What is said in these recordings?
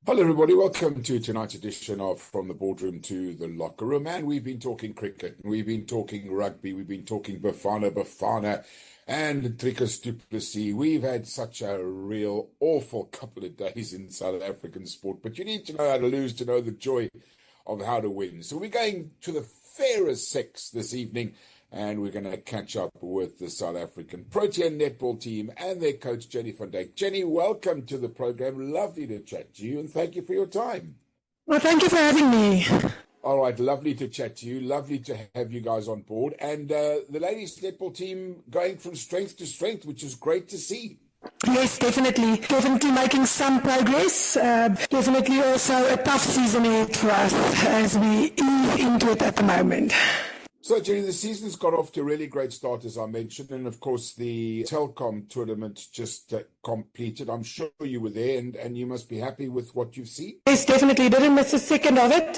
Hello, everybody. Welcome to tonight's edition of From the Boardroom to the Locker Room. And we've been talking cricket, we've been talking rugby, we've been talking Bafana, and Trikus du Plessis. We've had such a real awful couple of days in South African sport, but you need to know how to lose to know the joy of how to win. So we're going to the fairest sex this evening, and we're going to catch up with the South African Protean netball team and their coach, Jenny van Dijk. Jenny, welcome to the program. Lovely to chat to you, and thank you for your time. Well, thank you for having me. All right, lovely to chat to you. Lovely to have you guys on board. And the ladies' netball team going from strength to strength, which is great to see. Yes, definitely. Definitely making some progress. Definitely also a tough season ahead for us as we ease into it at the moment. So, Jenny, the season's got off to a really great start, as I mentioned, and of course the Telkom tournament just completed. I'm sure you were there, and you must be happy with what you've seen. Yes, definitely. Didn't miss a second of it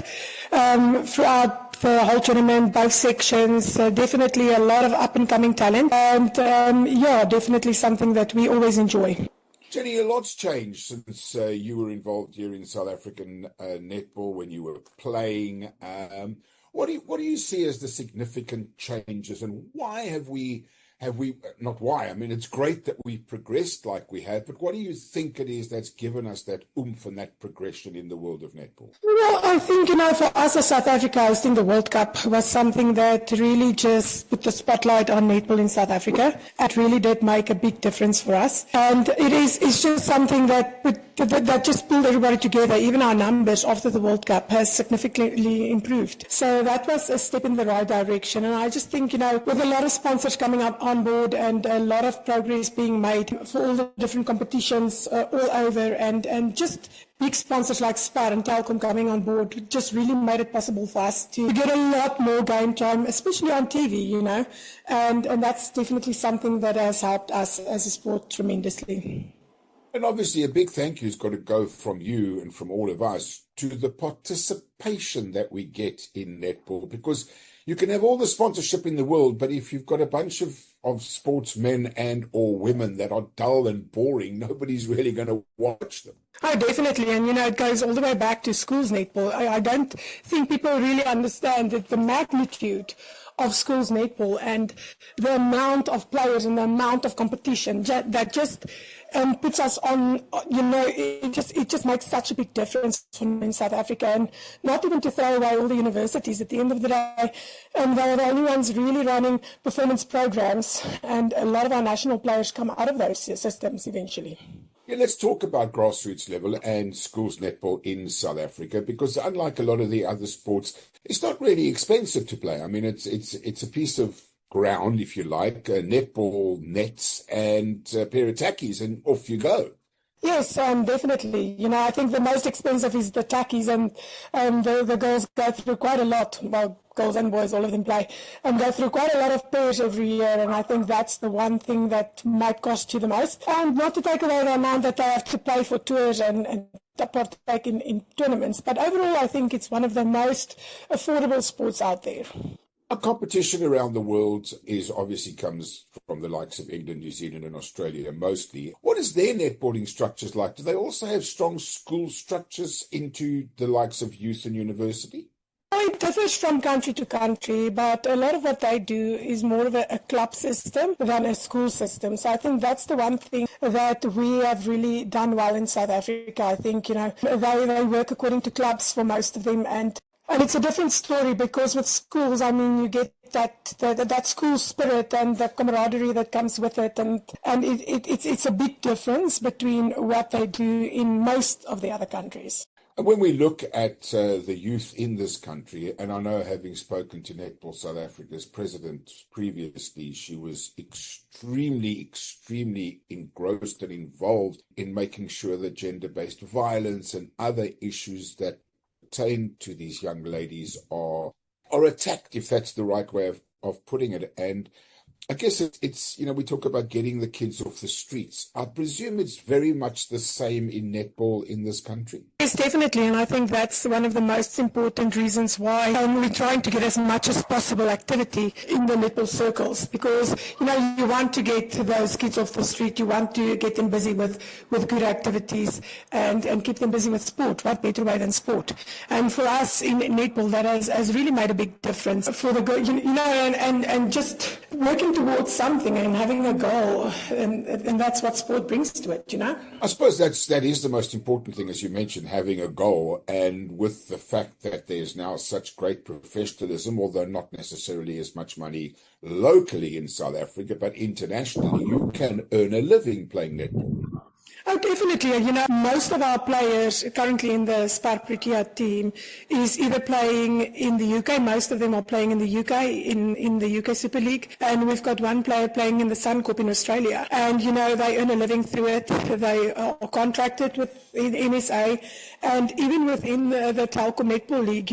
throughout the whole tournament, both sections. Definitely a lot of up-and-coming talent, and definitely something that we always enjoy. Jenny, a lot's changed since you were involved here in South African netball when you were playing. What do you see as the significant changes, and why have we not why? I mean, it's great that we've progressed like we have, but what do you think it is that's given us that oomph and that progression in the world of netball? Well, I think, for us as South Africa, hosting the World Cup was something that really just put the spotlight on netball in South Africa. It really did make a big difference for us. And it's just something that just pulled everybody together. Even our numbers after the World Cup has significantly improved. So that was a step in the right direction. And I just think, with a lot of sponsors coming up on board and a lot of progress being made for all the different competitions all over, and just big sponsors like Spar and Telkom coming on board just really made it possible for us to get a lot more game time, especially on TV, and that's definitely something that has helped us as a sport tremendously. And obviously a big thank you has got to go from you and from all of us to the participation that we get in netball, because you can have all the sponsorship in the world, but if you've got a bunch of sportsmen and or women that are dull and boring, nobody's really going to watch them. Oh, definitely. And, it goes all the way back to schools netball. I don't think people really understand that the magnitude of schools netball and the amount of players and the amount of competition that just puts us on, it just makes such a big difference in South Africa. And not even to throw away all the universities at the end of the day. And they're the only ones really running performance programs. And a lot of our national players come out of those systems eventually. Yeah, let's talk about grassroots level and schools netball in South Africa, because unlike a lot of the other sports, it's not really expensive to play. I mean, it's a piece of ground, if you like, netball nets and a pair of tackies, and off you go. Yes, definitely. I think the most expensive is the tackies, and the girls go through quite a lot. Well, girls and boys, all of them play, and go through quite a lot of pairs every year, and I think that's the one thing that might cost you the most. And not to take away the amount that they have to pay for tours and partake in tournaments, but overall I think it's one of the most affordable sports out there. Our competition around the world obviously comes from the likes of England, New Zealand and Australia mostly. What is their netballing structures like? Do they also have strong school structures into the likes of youth and university? It differs from country to country, but a lot of what they do is more of a club system than a school system. So I think that's the one thing that we have really done well in South Africa. I think, they work according to clubs for most of them, and it's a different story, because with schools, you get that school spirit and the camaraderie that comes with it, and it's a big difference between what they do in most of the other countries. And when we look at the youth in this country, and I know, having spoken to Netball South Africa's president previously, she was extremely engrossed and involved in making sure that gender-based violence and other issues that pertain to these young ladies are attacked, if that's the right way of putting it. And I guess we talk about getting the kids off the streets. I presume it's very much the same in netball in this country. Yes, definitely, and I think that's one of the most important reasons why we're trying to get as much as possible activity in the netball circles, because you want to get those kids off the street, you want to get them busy with good activities and keep them busy with sport. What better way than sport? And for us in netball, that has really made a big difference for the and just working towards something and having a goal, and that's what sport brings to it. I suppose that is the most important thing, as you mentioned, having a goal, and with the fact that there's now such great professionalism, although not necessarily as much money locally in South Africa, but internationally, you can earn a living playing netball. Oh, definitely. Most of our players currently in the Spar Protea team is either playing in the UK. Most of them are playing in the UK, in the UK Super League. And we've got one player playing in the Suncorp in Australia. And, they earn a living through it. They are contracted with NSA. And even within the Telkom Netball League,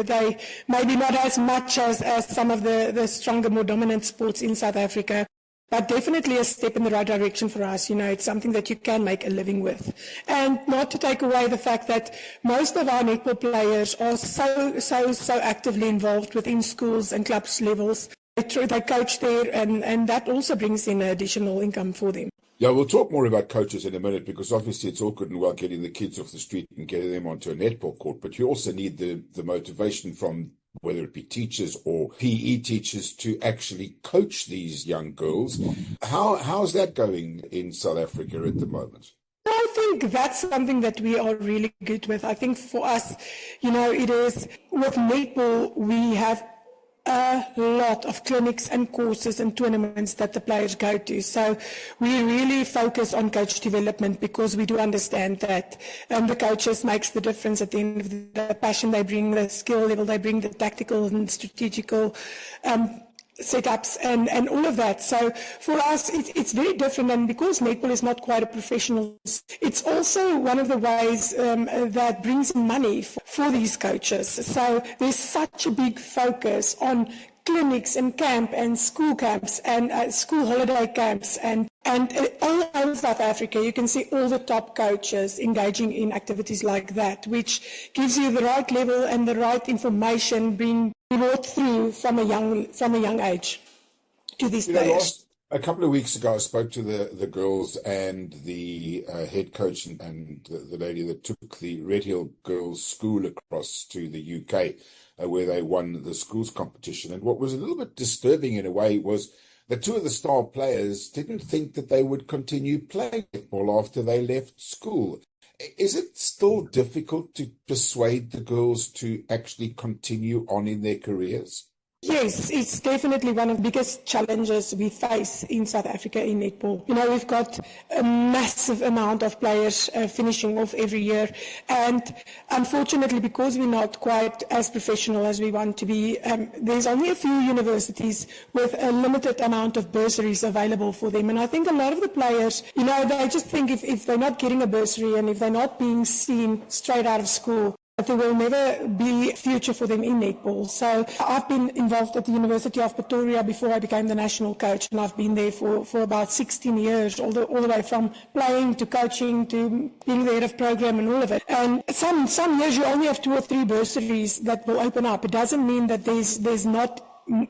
they maybe not as much as some of the stronger, more dominant sports in South Africa. But definitely a step in the right direction for us. It's something that you can make a living with. And not to take away the fact that most of our netball players are so actively involved within schools and clubs levels. They coach there, and that also brings in additional income for them. Yeah, we'll talk more about coaches in a minute, because obviously it's all good and well getting the kids off the street and getting them onto a netball court, but you also need the motivation from whether it be teachers or PE teachers to actually coach these young girls. How's that going in South Africa at the moment? I think that's something that we are really good with. I think for us, it is with netball, we have a lot of clinics and courses and tournaments that the players go to. So we really focus on coach development, because we do understand that the coaches makes the difference at the end of the passion they bring, the skill level they bring, the tactical and strategical setups and all of that. So for us, it's very different, and because netball is not quite a professional, it's also one of the ways that brings in money for these coaches. So there's such a big focus on clinics and camp and school camps and school holiday camps and all over South Africa. You can see all the top coaches engaging in activities like that, which gives you the right level and the right information being brought through from a young age to these players. A couple of weeks ago, I spoke to the girls and the head coach and the lady that took the Red Hill Girls School across to the UK, where they won the schools competition. And what was a little bit disturbing in a way was that two of the star players didn't think that they would continue playing football after they left school. Is it still difficult to persuade the girls to actually continue on in their careers? Yes, it's definitely one of the biggest challenges we face in South Africa in netball. We've got a massive amount of players finishing off every year, and unfortunately, because we're not quite as professional as we want to be, there's only a few universities with a limited amount of bursaries available for them. And I think a lot of the players, they just think if they're not getting a bursary and if they're not being seen straight out of school, that there will never be a future for them in netball. So I've been involved at the University of Pretoria before I became the national coach, and I've been there for about 16 years, all the way from playing to coaching to being the head of program and all of it. And some years you only have 2 or 3 bursaries that will open up. It doesn't mean that there's not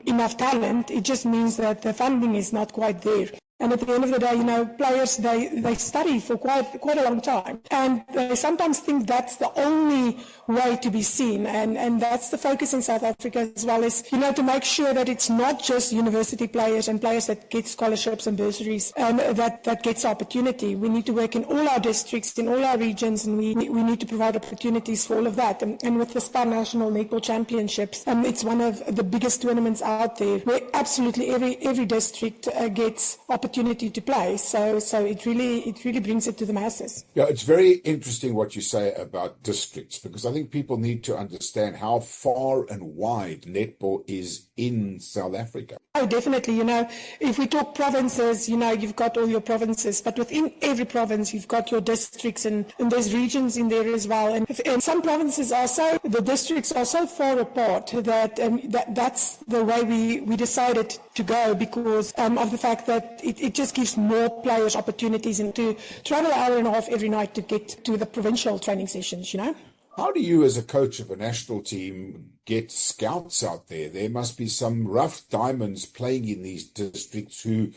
enough talent. It just means that the funding is not quite there. And at the end of the day, players, they study for quite a long time. And they sometimes think that's the only way to be seen. And that's the focus in South Africa as well, is, to make sure that it's not just university players and players that get scholarships and bursaries that gets opportunity. We need to work in all our districts, in all our regions, and we need to provide opportunities for all of that. And with the SPAR National Netball Championships, it's one of the biggest tournaments out there, where absolutely every district gets opportunity to play. So it really brings it to the masses. Yeah, it's very interesting what you say about districts, because I think people need to understand how far and wide netball is in South Africa. Oh, definitely. If we talk provinces, you've got all your provinces, but within every province, you've got your districts and there's regions in there as well. And some provinces the districts are so far apart that's the way we decided to go because of the fact that it just gives more players opportunities and to travel an hour and a half every night to get to the provincial training sessions. How do you, as a coach of a national team, get scouts out there? There must be some rough diamonds playing in these districts who,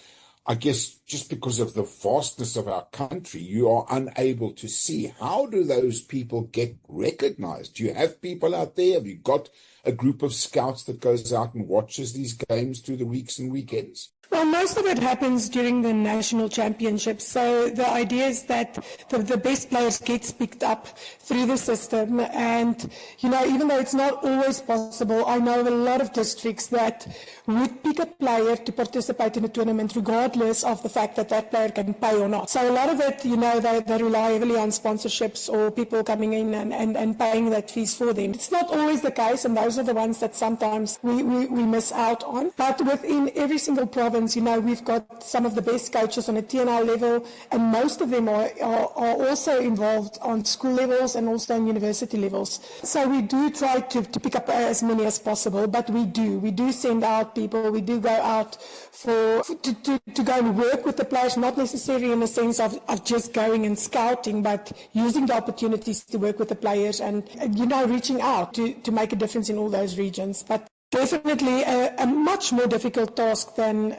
I guess, just because of the vastness of our country, you are unable to see. How do those people get recognized? Do you have people out there? Have you got a group of scouts that goes out and watches these games through the weeks and weekends? Well, most of it happens during the national championships. So the idea is that the best players get picked up through the system. And, even though it's not always possible, I know of a lot of districts that would pick a player to participate in a tournament regardless of the fact that that player can pay or not. So a lot of it, they rely heavily on sponsorships or people coming in and paying that fees for them. It's not always the case, and those are the ones that sometimes we miss out on. But within every single province, we've got some of the best coaches on a TNL level, and most of them are also involved on school levels and also on university levels. So we do try to pick up as many as possible, but we do send out people. We do go out to go and work with the players, not necessarily in the sense of just going and scouting, but using the opportunities to work with the players and reaching out to make a difference in all those regions. But definitely a much more difficult task than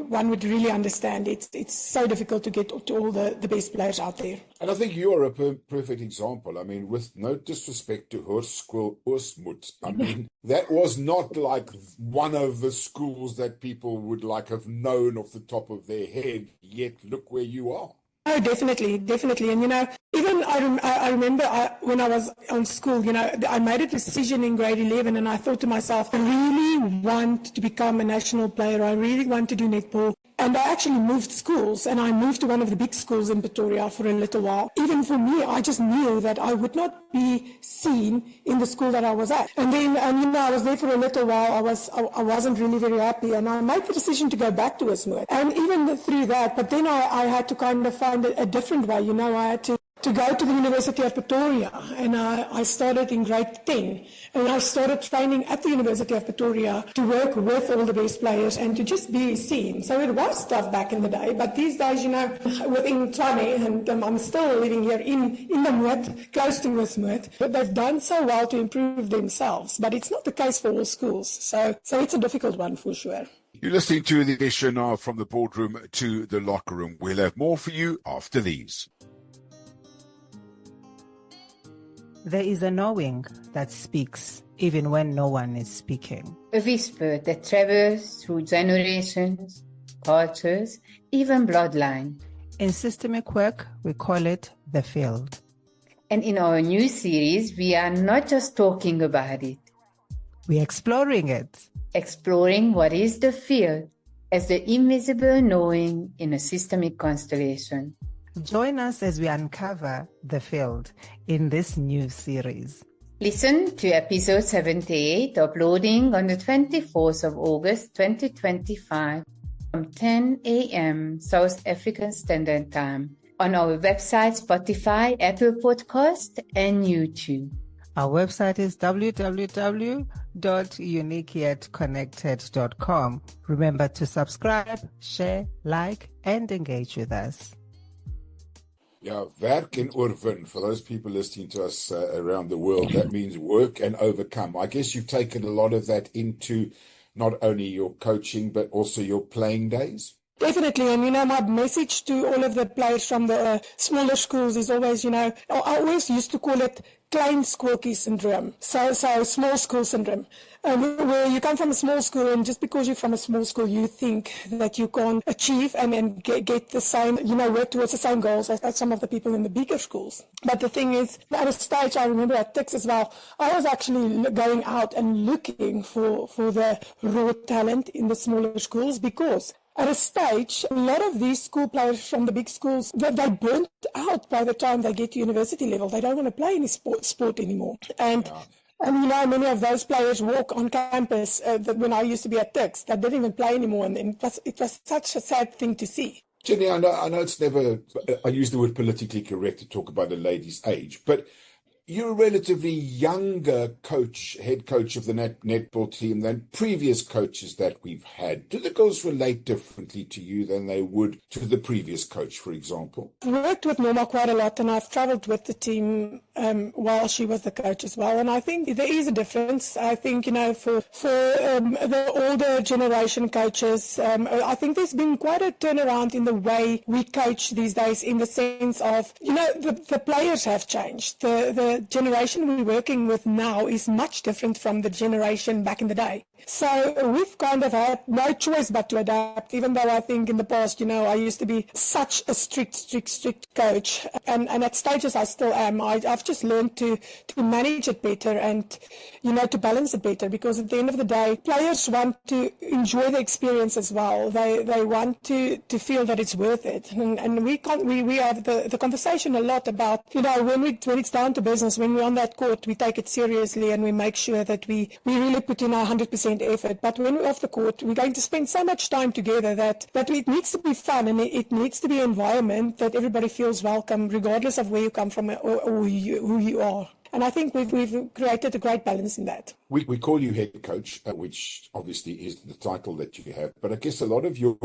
one would really understand. It's so difficult to get to all the best players out there. And I think you are a perfect example. I mean, with no disrespect to Hoërskool Oosmoed, I mean, that was not like one of the schools that people would have known off the top of their head, yet look where you are. Oh, definitely. And, even I remember when I was on school, I made a decision in grade 11 and I thought to myself, I really want to become a national player. I really want to do netball. And I actually moved schools, and I moved to one of the big schools in Pretoria for a little while. Even for me, I just knew that I would not be seen in the school that I was at. And then, I was there for a little while. I wasn't really very happy, and I made the decision to go back to Oosmoed. And even through that, but then I had to kind of find a different way. I had to go to the University of Pretoria, and I started in grade 10, and I started training at the University of Pretoria to work with all the best players and to just be seen. So it was tough back in the day, but these days, within 20, and I'm still living here in the Moed, close to Oosmoed, but they've done so well to improve themselves, but it's not the case for all schools, so it's a difficult one for sure. You're listening to the edition of From the Boardroom to the Locker Room. We'll have more for you after these. There is a knowing that speaks even when no one is speaking. A whisper that travels through generations, cultures, even bloodline. In systemic work, we call it the field. And in our new series, we are not just talking about it. We're exploring it. Exploring what is the field as the invisible knowing in a systemic constellation. Join us as we uncover the field in this new series. Listen to episode 78, uploading on the 24th of August 2025 from 10 a.m. South African Standard Time on our website, Spotify, Apple Podcast, and YouTube. Our website is www.uniqueyetconnected.com. Remember to subscribe, share, like, and engage with us. Yeah, werk en oorwin. For those people listening to us around the world, that means work and overcome. I guess you've taken a lot of that into not only your coaching, but also your playing days. Definitely, and my message to all of the players from the smaller schools is always, I always used to call it klein skooltjie syndrome, so small school syndrome, where you come from a small school, and just because you're from a small school, you think that you can achieve and get the same, work towards the same goals as some of the people in the bigger schools. But the thing is, at a stage, I remember at Tix as well, I was actually going out and looking for the raw talent in the smaller schools, because at a stage, a lot of these school players from the big schools, they're burnt out by the time they get to university level. They don't want to play any sport anymore. And And many of those players walk on campus when I used to be at Turks that didn't even play anymore. And it was such a sad thing to see. Jenny, I know it's never, I use the word politically correct to talk about a lady's age, but you're a relatively younger head coach of the netball team than previous coaches that we've had. Do the girls relate differently to you than they would to the previous coach, for example? I've worked with Norma quite a lot, and I've travelled with the team while she was the coach as well. And I think there is a difference. I think, for the older generation coaches, I think there's been quite a turnaround in the way we coach these days, in the sense of, the players have changed. The generation we're working with now is much different from the generation back in the day. So we've kind of had no choice but to adapt, even though I think in the past, I used to be such a strict coach. And at stages I still am. I've just learned to manage it better and, to balance it better, because at the end of the day, players want to enjoy the experience as well. They want to feel that it's worth it. And we have the conversation a lot about, when it's down to business, when we're on that court, we take it seriously and we make sure that we really put in our 100% effort. But when we're off the court, we're going to spend so much time together that it needs to be fun, and it needs to be an environment that everybody feels welcome, regardless of where you come from or who you are. And I think we've created a great balance in that. We call you head coach, which obviously is the title that you have. But I guess a lot of your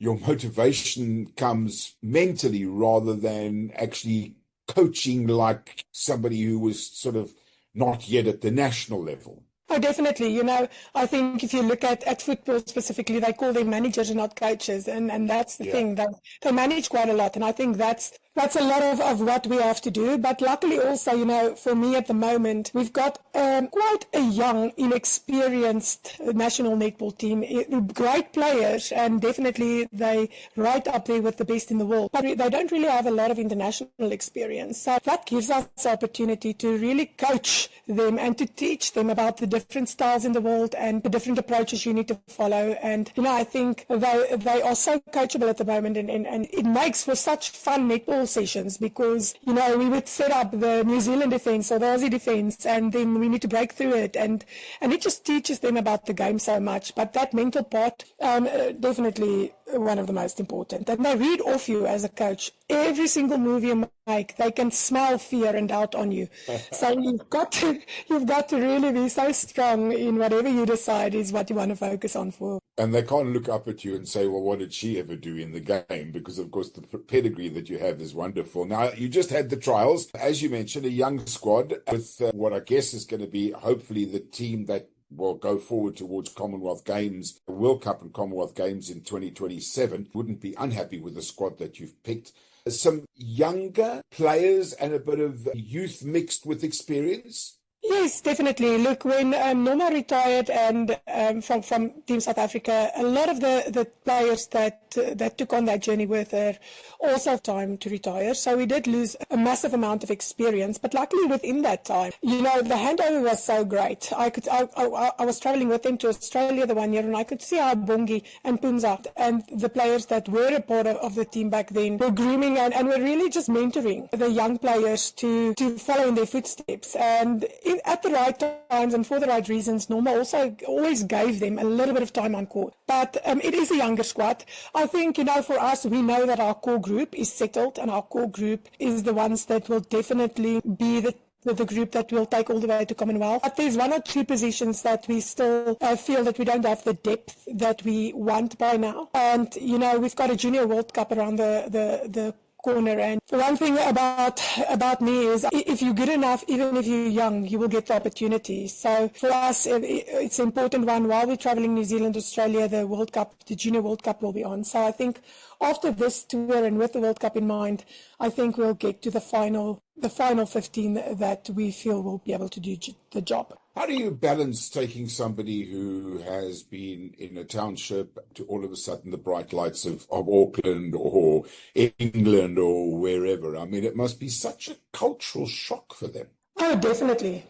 motivation comes mentally rather than actually coaching like somebody who was sort of not yet at the national level. Oh, definitely. I think if you look at football specifically, they call them managers and not coaches. And that's the thing. They manage quite a lot. And I think that's a lot of what we have to do. But luckily also, for me at the moment, we've got quite a young, inexperienced national netball team. Great players, and definitely they right up there with the best in the world. But they don't really have a lot of international experience. So that gives us the opportunity to really coach them and to teach them about the different styles in the world and the different approaches you need to follow. And, I think they are so coachable at the moment, and it makes for such fun netball sessions, because, we would set up the New Zealand defense or the Aussie defense, and then we need to break through it. And it just teaches them about the game so much. But that mental part, definitely one of the most important. And they read off you as a coach. Every single move you make, they can smell fear and doubt on you. So you've got to really be so strong in whatever you decide is what you want to focus on for. And they can't look up at you and say, well, what did she ever do in the game? Because, of course, the pedigree that you have is wonderful. Now, you just had the trials. As you mentioned, a young squad with what I guess is going to be hopefully the team that will go forward towards Commonwealth Games, World Cup and Commonwealth Games in 2027. Wouldn't be unhappy with the squad that you've picked. Some younger players and a bit of youth mixed with experience? Yes, definitely. Look, when Norma retired and from Team South Africa, a lot of the players that took on that journey with her also have time to retire. So we did lose a massive amount of experience. But luckily within that time, the handover was so great. I was traveling with them to Australia the one year, and I could see how Bongi and Punza and the players that were a part of the team back then were grooming and were really just mentoring the young players to follow in their footsteps. And at the right times and for the right reasons, Norma also always gave them a little bit of time on court. But it is a younger squad. I think, for us, we know that our core group is settled, and our core group is the ones that will definitely be the group that will take all the way to Commonwealth. But there's one or two positions that we still feel that we don't have the depth that we want by now. And, we've got a Junior World Cup around the corner. And the one thing about me is if you're good enough, even if you're young, you will get the opportunity. So for us, it's an important one. While we're traveling New Zealand, Australia, the World Cup, the Junior World Cup will be on. So I think after this tour and with the World Cup in mind, I think we'll get to the final 15 that we feel will be able to do the job. How do you balance taking somebody who has been in a township to all of a sudden the bright lights of Auckland or England or wherever? I mean, it must be such a cultural shock for them. Oh, definitely.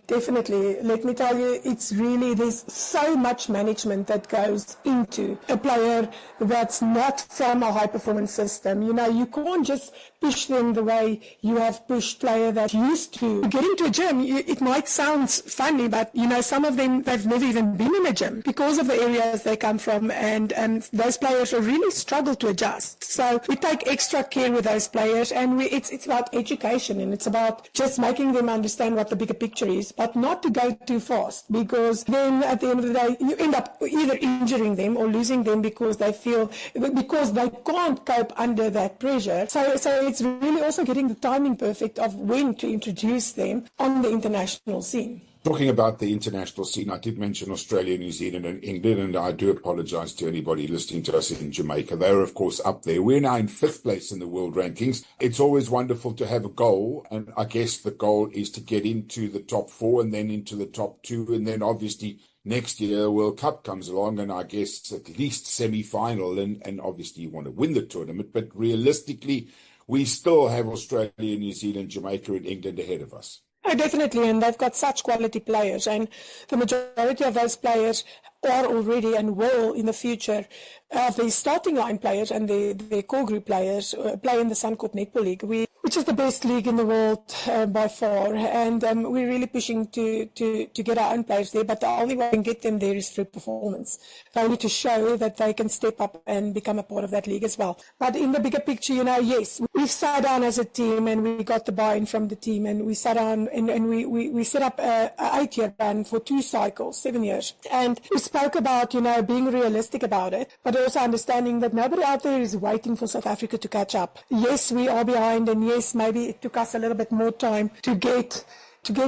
Let me tell you, there's so much management that goes into a player that's not from a high-performance system. You can't just push them the way you have pushed players that used to get into a gym. It might sound funny, but some of them, they've never even been in a gym because of the areas they come from, and those players really struggle to adjust. So we take extra care with those players, and it's about education, and it's about just making them understand what the bigger picture is, but not to go too fast, because then at the end of the day you end up either injuring them or losing them because they can't cope under that pressure. So it's really also getting the timing perfect of when to introduce them on the international scene. Talking about the international scene, I did mention Australia, New Zealand and England, and I do apologise to anybody listening to us in Jamaica. They're, of course, up there. We're now in 5th place in the world rankings. It's always wonderful to have a goal, and I guess the goal is to get into the top 4 and then into the top 2, and then obviously next year World Cup comes along, and I guess at least semi-final, and obviously you want to win the tournament, but realistically, we still have Australia, New Zealand, Jamaica and England ahead of us. Oh, definitely, and they've got such quality players, and the majority of those players are already and will in the future. The starting line players and the core group players play in the Suncorp Netball League, which is the best league in the world by far, and we're really pushing to get our own players there, but the only way we can get them there is through performance. They need to show that they can step up and become a part of that league as well. But in the bigger picture, yes, we've sat down as a team and we got the buy-in from the team, and we sat down and we set up a 8-year plan for 2 cycles, 7 years, and we spoke about being realistic about it, but also understanding that nobody out there is waiting for South Africa to catch up. Yes, we are behind, and yes, maybe it took us a little bit more time to get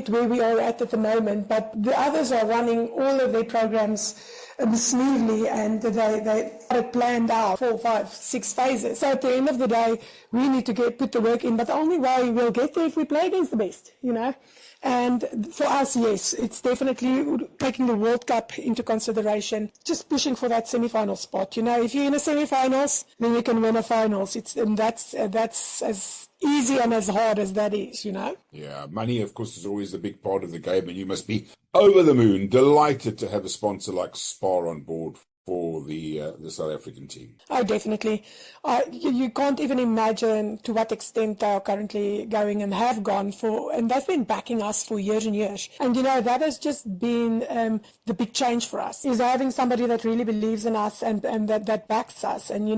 where we are at the moment, but the others are running all of their programs smoothly, and they are planned out 4, 5, 6 phases. So at the end of the day, we need to put the work in, but the only way we'll get there if we play against the best, And for us, yes, it's definitely taking the World Cup into consideration, just pushing for that semi-final spot. If you're in a semi-finals, then you can win a finals. That's as easy and as hard as that is, Yeah, money, of course, is always a big part of the game, and you must be over the moon, delighted to have a sponsor like Spar on board for the South African team. Oh, definitely. You can't even imagine to what extent they are currently going and have gone for, and they've been backing us for years and years. And, that has just been the big change for us, is having somebody that really believes in us and that backs us. And,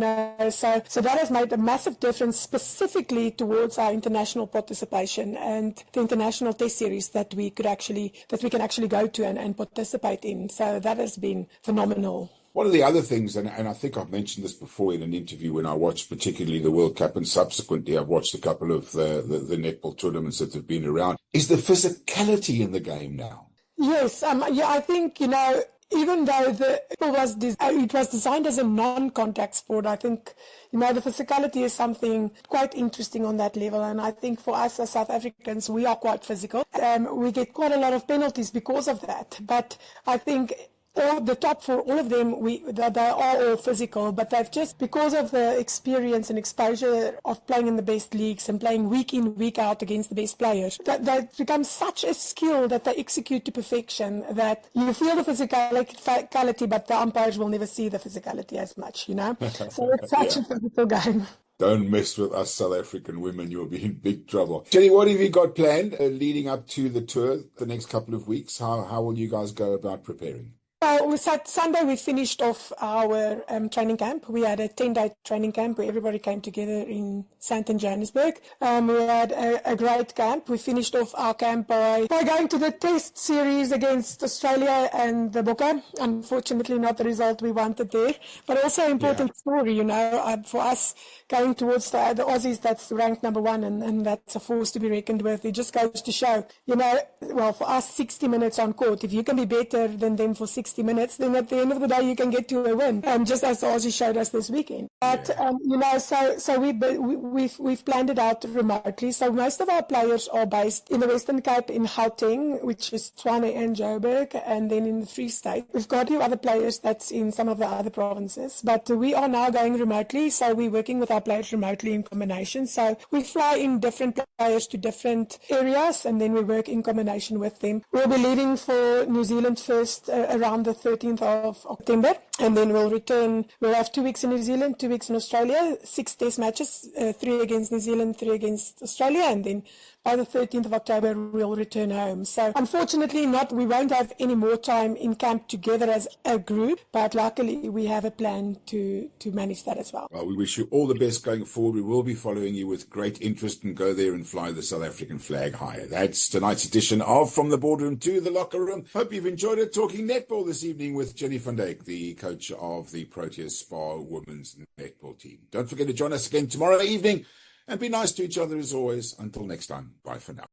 so that has made a massive difference specifically towards our international participation and the international test series that we can actually go to and participate in. So that has been phenomenal. One of the other things, and I think I've mentioned this before in an interview when I watched particularly the World Cup, and subsequently I've watched a couple of the netball tournaments that have been around, is the physicality in the game now. Yes, I think, even though it was designed as a non-contact sport, I think, the physicality is something quite interesting on that level. And I think for us as South Africans, we are quite physical. We get quite a lot of penalties because of that. But I think the top 4, all of them, they are all physical, but they've just, because of the experience and exposure of playing in the best leagues and playing week in, week out against the best players, that they become such a skill that they execute to perfection that you feel the physicality, but the umpires will never see the physicality as much, So it's such a physical game. Don't mess with us South African women, you'll be in big trouble. Jenny, what have you got planned leading up to the tour the next couple of weeks? How will you guys go about preparing? Well, Sunday we finished off our training camp. We had a 10-day training camp where everybody came together in Sandton, Johannesburg. We had a great camp. We finished off our camp by going to the test series against Australia and the Bokke. Unfortunately, not the result we wanted there, but also an important story, for us going towards the Aussies, that's ranked number 1, and that's a force to be reckoned with. It just goes to show, for us, 60 minutes on court, if you can be better than them for 60 minutes, then at the end of the day you can get to a win, just as the Aussie showed us this weekend. But so we've planned it out remotely. So most of our players are based in the Western Cape, in Gauteng, which is Tshwane and Joburg, and then in the Free State. We've got a few other players that's in some of the other provinces, but we are now going remotely. So we're working with our players remotely in combination. So we fly in different players to different areas, and then we work in combination with them. We'll be leaving for New Zealand first around the 13th of October, and then we'll return. We'll have 2 weeks in New Zealand, 2 weeks in Australia, 6 test matches, 3 3 against New Zealand, 3 against Australia, and then by the 13th of October, we'll return home. So unfortunately we won't have any more time in camp together as a group, but luckily we have a plan to manage that as well. Well, we wish you all the best going forward. We will be following you with great interest and go there and fly the South African flag higher. That's tonight's edition of From the Boardroom to the Locker Room. Hope you've enjoyed it, talking netball this evening with Jenny van Dijk, the coach of the Proteas Spa women's netball team. Don't forget to join us again tomorrow evening and be nice to each other as always. Until next time, bye for now.